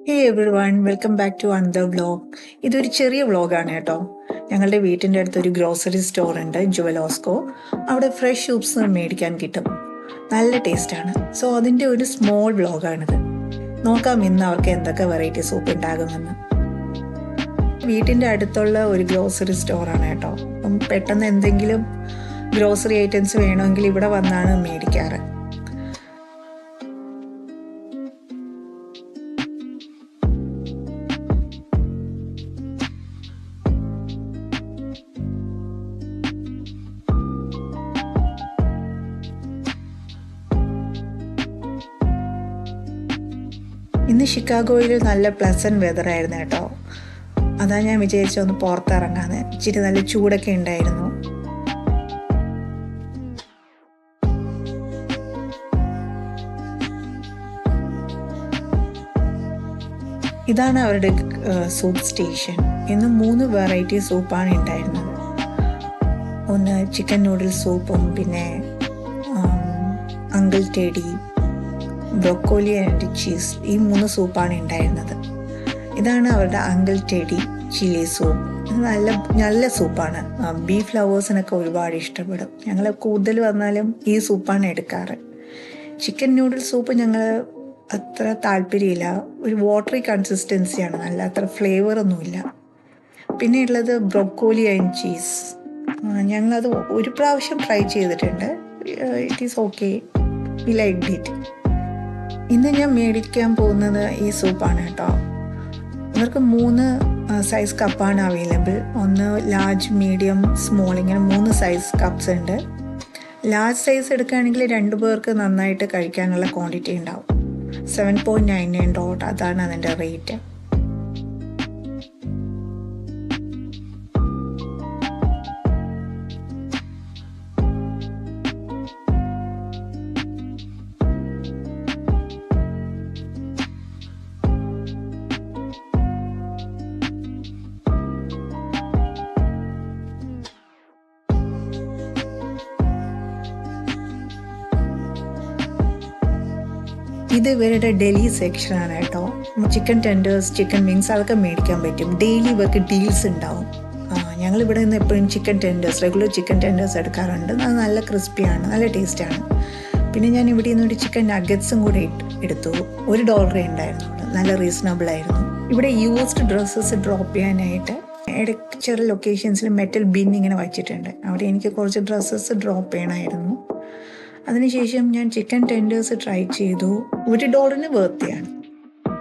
Hey everyone, welcome back to another vlog. ഇതൊരു ചെറിയ വ്ലോഗാണ് കേട്ടോ. ഞങ്ങളുടെ വീട്ടിൻ്റെ അടുത്തൊരു ഗ്രോസറി സ്റ്റോർ ഉണ്ട്, ജുവലോസ്കോ. അവിടെ ഫ്രഷ് സൂപ്സ് മേടിക്കാൻ കിട്ടും. നല്ല ടേസ്റ്റാണ്. സോ അതിൻ്റെ ഒരു സ്മോൾ വ്ലോഗാണിത്. നോക്കാം ഇന്ന് അവർക്ക് എന്തൊക്കെ വെറൈറ്റി സൂപ്പ് ഉണ്ടാകുമെന്ന്. വീട്ടിൻ്റെ അടുത്തുള്ള ഒരു ഗ്രോസറി സ്റ്റോറാണ് കേട്ടോ. അപ്പം പെട്ടെന്ന് എന്തെങ്കിലും ഗ്രോസറി ഐറ്റംസ് വേണമെങ്കിൽ ഇവിടെ വന്നാണ് മേടിക്കാറ്. ഇന്ന് ഷിക്കാഗോയിൽ നല്ല പ്ലസൻറ്റ് വെതറായിരുന്നു കേട്ടോ. അതാ ഞാൻ വിചാരിച്ച ഒന്ന് പുറത്തിറങ്ങാന്ന്. ഇച്ചിരി നല്ല ചൂടൊക്കെ ഉണ്ടായിരുന്നു. ഇതാണ് അവരുടെ സൂപ്പ് സ്റ്റേഷൻ. ഇന്ന് 3 വെറൈറ്റി സൂപ്പാണ് ഉണ്ടായിരുന്നത്. ഒന്ന് ചിക്കൻ നൂഡിൽ സൂപ്പും, പിന്നെ അങ്കിൾ ടെഡി, ബ്രൊക്കോലി ആൻഡ് ചീസ്, ഈ 3 സൂപ്പാണ് ഉണ്ടായിരുന്നത്. ഇതാണ് അവരുടെ അങ്കിൾ ടെഡി ചില്ലി സൂപ്പ്. ഇത് നല്ല സൂപ്പാണ്. ബീഫ് ലവേഴ്സിനൊക്കെ ഒരുപാട് ഇഷ്ടപ്പെടും. ഞങ്ങൾ കൂടുതൽ വന്നാലും ഈ സൂപ്പാണ് എടുക്കാറ്. ചിക്കൻ നൂഡിൽ സൂപ്പ് ഞങ്ങൾ അത്ര താല്പര്യമില്ല. ഒരു വാട്ടറി കൺസിസ്റ്റൻസിയാണ്, നല്ല അത്ര ഫ്ലേവറൊന്നുമില്ല. പിന്നെ ഉള്ളത് ബ്രൊക്കോലി ആൻഡ് ചീസ്. ഞങ്ങളത് ഒരു പ്രാവശ്യം ട്രൈ ചെയ്തിട്ടുണ്ട്. It is okay, we like it. ഇന്ന് ഞാൻ മേടിക്കാൻ പോകുന്നത് ഈ സൂപ്പാണ് കേട്ടോ. ഇവർക്ക് 3 സൈസ് കപ്പാണ് അവൈലബിൾ. ഒന്ന് ലാർജ്, മീഡിയം, സ്മോൾ, ഇങ്ങനെ 3 സൈസ് കപ്സ് ഉണ്ട്. ലാർജ് സൈസ് എടുക്കുകയാണെങ്കിൽ 2 പേർക്ക് നന്നായിട്ട് കഴിക്കാനുള്ള ക്വാണ്ടിറ്റി ഉണ്ടാവും. $7.99, അതാണ് അതിൻ്റെ റേറ്റ്. ഇത് ഇവരുടെ ഡെയിലി സെക്ഷനാണ് കേട്ടോ. ചിക്കൻ ടെൻഡേഴ്സ്, ചിക്കൻ വിങ്സ്, അതൊക്കെ മേടിക്കാൻ പറ്റും. ഡെയിലി ഇവർക്ക് ഡീൽസ് ഉണ്ടാവും. ഞങ്ങൾ ഇവിടെ നിന്ന് എപ്പോഴും chicken tenders, regular chicken tenders എടുക്കാറുണ്ട്. അത് നല്ല ക്രിസ്പിയാണ്, നല്ല ടേസ്റ്റാണ്. പിന്നെ ഞാൻ ഇവിടെ നിന്ന് ഒരു ചിക്കൻ നഗറ്റ്സും കൂടെ എടുത്തു. $1 ഉണ്ടായിരുന്നുള്ളൂ. നല്ല റീസണബിൾ ആയിരുന്നു. ഇവിടെ യൂസ്ഡ് ഡ്രസ്സസ് ഡ്രോപ്പ് ചെയ്യാനായിട്ട് ഇടയ്ക്ക് ചെറിയ ലൊക്കേഷൻസിൽ മെറ്റൽ ബിൻ ഇങ്ങനെ വച്ചിട്ടുണ്ട്. അവിടെ എനിക്ക് കുറച്ച് ഡ്രസ്സസ് ഡ്രോപ്പ് ചെയ്യണമായിരുന്നു. അതിനുശേഷം ഞാൻ ചിക്കൻ ടെൻഡേഴ്സ് ട്രൈ ചെയ്തു. $1 വേർത്തിയാണ്.